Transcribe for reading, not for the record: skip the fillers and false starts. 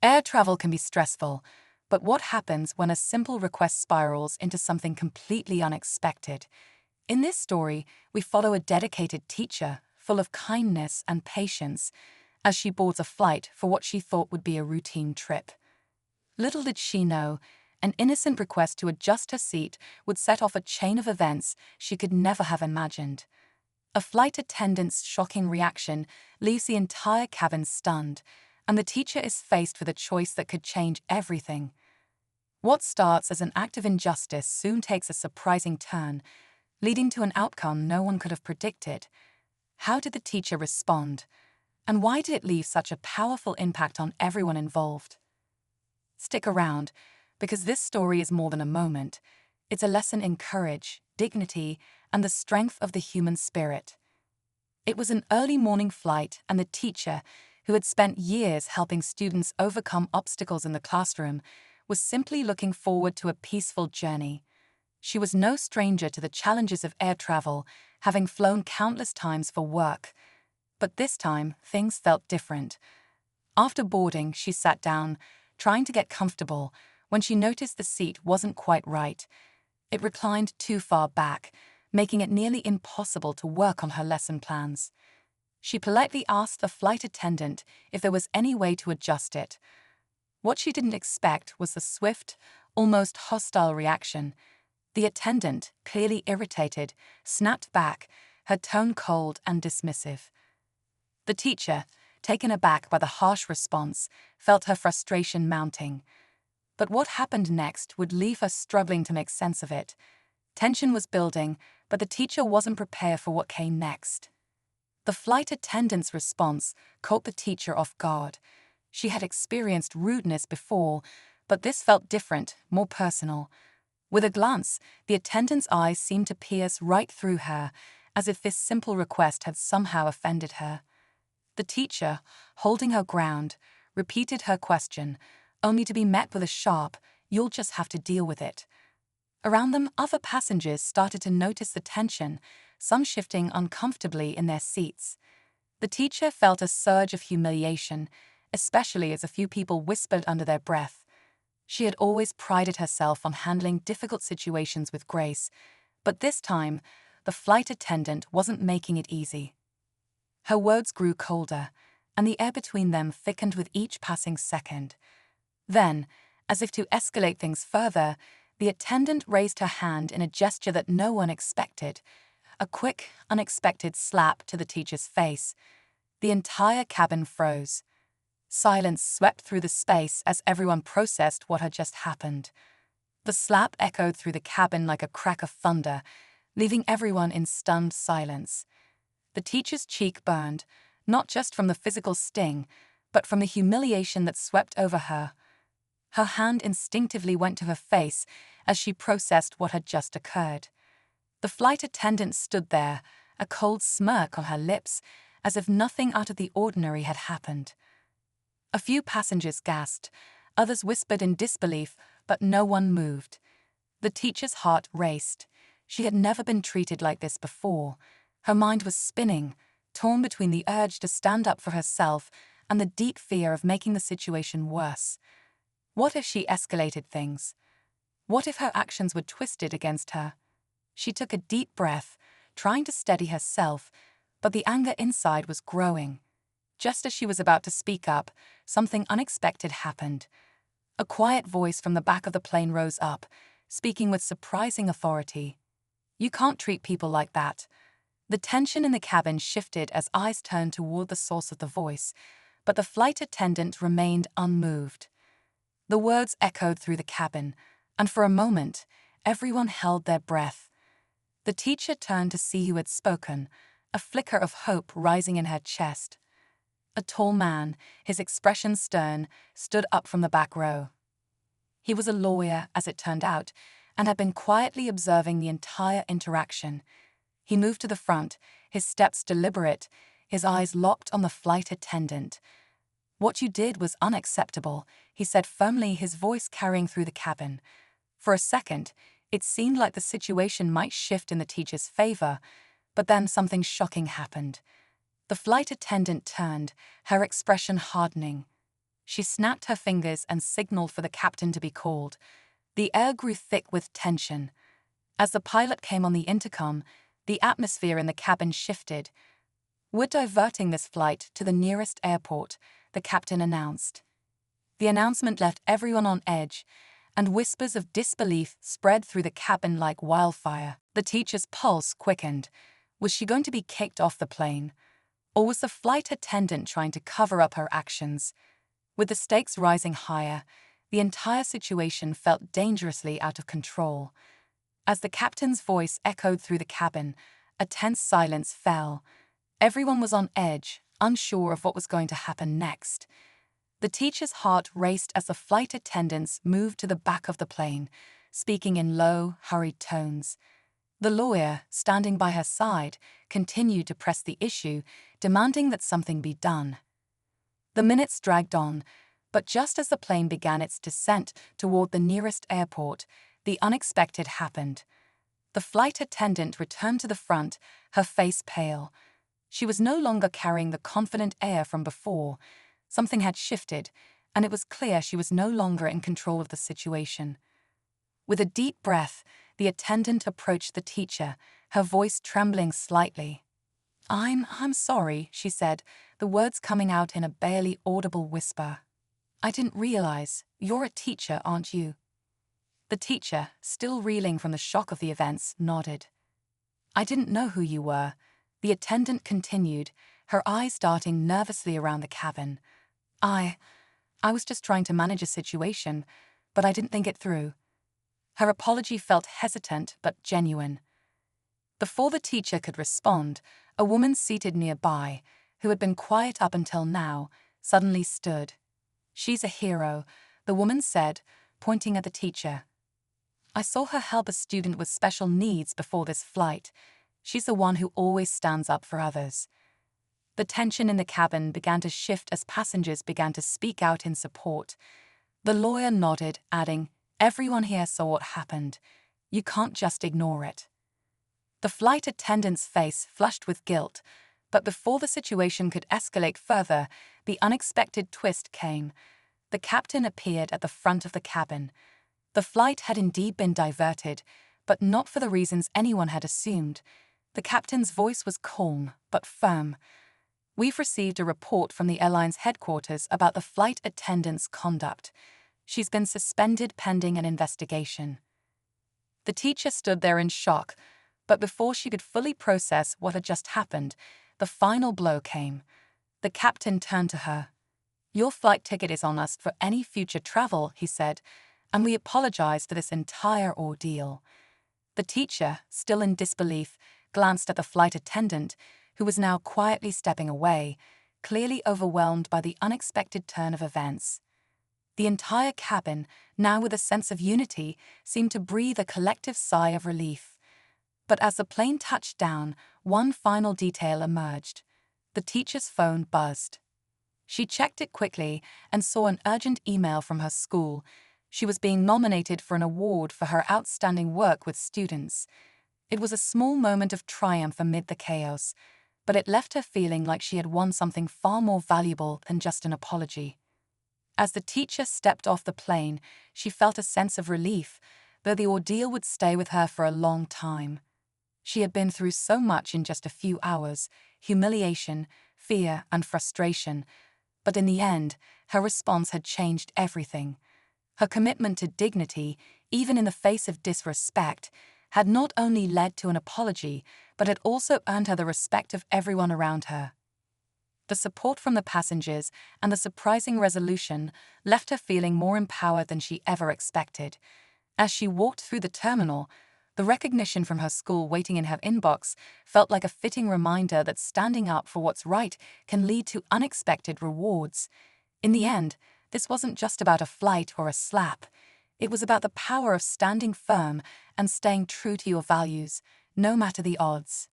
Air travel can be stressful, but what happens when a simple request spirals into something completely unexpected? In this story, we follow a dedicated teacher, full of kindness and patience, as she boards a flight for what she thought would be a routine trip. Little did she know, an innocent request to adjust her seat would set off a chain of events she could never have imagined. A flight attendant's shocking reaction leaves the entire cabin stunned, and the teacher is faced with a choice that could change everything. What starts as an act of injustice soon takes a surprising turn, leading to an outcome no one could have predicted. How did the teacher respond? And why did it leave such a powerful impact on everyone involved? Stick around, because this story is more than a moment. It's a lesson in courage, dignity, and the strength of the human spirit. It was an early morning flight, and the teacher, who had spent years helping students overcome obstacles in the classroom, was simply looking forward to a peaceful journey. She was no stranger to the challenges of air travel, having flown countless times for work. But this time, things felt different. After boarding, she sat down, trying to get comfortable, when she noticed the seat wasn't quite right. It reclined too far back, making it nearly impossible to work on her lesson plans. She politely asked the flight attendant if there was any way to adjust it. What she didn't expect was the swift, almost hostile reaction. The attendant, clearly irritated, snapped back, her tone cold and dismissive. The teacher, taken aback by the harsh response, felt her frustration mounting. But what happened next would leave her struggling to make sense of it. Tension was building, but the teacher wasn't prepared for what came next. The flight attendant's response caught the teacher off guard. She had experienced rudeness before, but this felt different, more personal. With a glance, the attendant's eyes seemed to pierce right through her, as if this simple request had somehow offended her. The teacher, holding her ground, repeated her question, only to be met with a sharp, "You'll just have to deal with it." Around them, other passengers started to notice the tension, some shifting uncomfortably in their seats. The teacher felt a surge of humiliation, especially as a few people whispered under their breath. She had always prided herself on handling difficult situations with grace, but this time, the flight attendant wasn't making it easy. Her words grew colder, and the air between them thickened with each passing second. Then, as if to escalate things further, the attendant raised her hand in a gesture that no one expected, a quick, unexpected slap to the teacher's face. The entire cabin froze. Silence swept through the space as everyone processed what had just happened. The slap echoed through the cabin like a crack of thunder, leaving everyone in stunned silence. The teacher's cheek burned, not just from the physical sting, but from the humiliation that swept over her. Her hand instinctively went to her face as she processed what had just occurred. The flight attendant stood there, a cold smirk on her lips, as if nothing out of the ordinary had happened. A few passengers gasped, others whispered in disbelief, but no one moved. The teacher's heart raced. She had never been treated like this before. Her mind was spinning, torn between the urge to stand up for herself and the deep fear of making the situation worse. What if she escalated things? What if her actions were twisted against her? She took a deep breath, trying to steady herself, but the anger inside was growing. Just as she was about to speak up, something unexpected happened. A quiet voice from the back of the plane rose up, speaking with surprising authority. "You can't treat people like that." The tension in the cabin shifted as eyes turned toward the source of the voice, but the flight attendant remained unmoved. The words echoed through the cabin, and for a moment, everyone held their breath. The teacher turned to see who had spoken, a flicker of hope rising in her chest. A tall man, his expression stern, stood up from the back row. He was a lawyer, as it turned out, and had been quietly observing the entire interaction. He moved to the front, his steps deliberate, his eyes locked on the flight attendant. "What you did was unacceptable," he said firmly, his voice carrying through the cabin. For a second, it seemed like the situation might shift in the teacher's favor, but then something shocking happened. The flight attendant turned, her expression hardening. She snapped her fingers and signaled for the captain to be called. The air grew thick with tension. As the pilot came on the intercom, the atmosphere in the cabin shifted. "We're diverting this flight to the nearest airport," the captain announced. The announcement left everyone on edge, and whispers of disbelief spread through the cabin like wildfire. The teacher's pulse quickened. Was she going to be kicked off the plane? Or was the flight attendant trying to cover up her actions? With the stakes rising higher, the entire situation felt dangerously out of control. As the captain's voice echoed through the cabin, a tense silence fell. Everyone was on edge, unsure of what was going to happen next. The teacher's heart raced as the flight attendants moved to the back of the plane, speaking in low, hurried tones. The lawyer, standing by her side, continued to press the issue, demanding that something be done. The minutes dragged on, but just as the plane began its descent toward the nearest airport, the unexpected happened. The flight attendant returned to the front, her face pale. She was no longer carrying the confident air from before. Something had shifted, and it was clear she was no longer in control of the situation. With a deep breath, the attendant approached the teacher, her voice trembling slightly. I'm sorry," she said, the words coming out in a barely audible whisper. "I didn't realize. You're a teacher, aren't you?" The teacher, still reeling from the shock of the events, nodded. "I didn't know who you were," the attendant continued, her eyes darting nervously around the cabin. I was just trying to manage a situation, but I didn't think it through." Her apology felt hesitant but genuine. Before the teacher could respond, a woman seated nearby, who had been quiet up until now, suddenly stood. "She's a hero," the woman said, pointing at the teacher. "I saw her help a student with special needs before this flight. She's the one who always stands up for others." The tension in the cabin began to shift as passengers began to speak out in support. The lawyer nodded, adding, "Everyone here saw what happened. You can't just ignore it." The flight attendant's face flushed with guilt, but before the situation could escalate further, the unexpected twist came. The captain appeared at the front of the cabin. The flight had indeed been diverted, but not for the reasons anyone had assumed. The captain's voice was calm, but firm. "We've received a report from the airline's headquarters about the flight attendant's conduct. She's been suspended pending an investigation." The teacher stood there in shock, but before she could fully process what had just happened, the final blow came. The captain turned to her. "Your flight ticket is on us for any future travel," he said, "and we apologize for this entire ordeal." The teacher, still in disbelief, glanced at the flight attendant, who was now quietly stepping away, clearly overwhelmed by the unexpected turn of events. The entire cabin, now with a sense of unity, seemed to breathe a collective sigh of relief. But as the plane touched down, one final detail emerged. The teacher's phone buzzed. She checked it quickly and saw an urgent email from her school. She was being nominated for an award for her outstanding work with students. It was a small moment of triumph amid the chaos, but it left her feeling like she had won something far more valuable than just an apology. As the teacher stepped off the plane, she felt a sense of relief, though the ordeal would stay with her for a long time. She had been through so much in just a few hours: humiliation, fear, and frustration. But in the end, her response had changed everything. Her commitment to dignity, even in the face of disrespect, had not only led to an apology, but had also earned her the respect of everyone around her. The support from the passengers and the surprising resolution left her feeling more empowered than she ever expected. As she walked through the terminal, the recognition from her school waiting in her inbox felt like a fitting reminder that standing up for what's right can lead to unexpected rewards. In the end, this wasn't just about a flight or a slap. It was about the power of standing firm and staying true to your values, no matter the odds.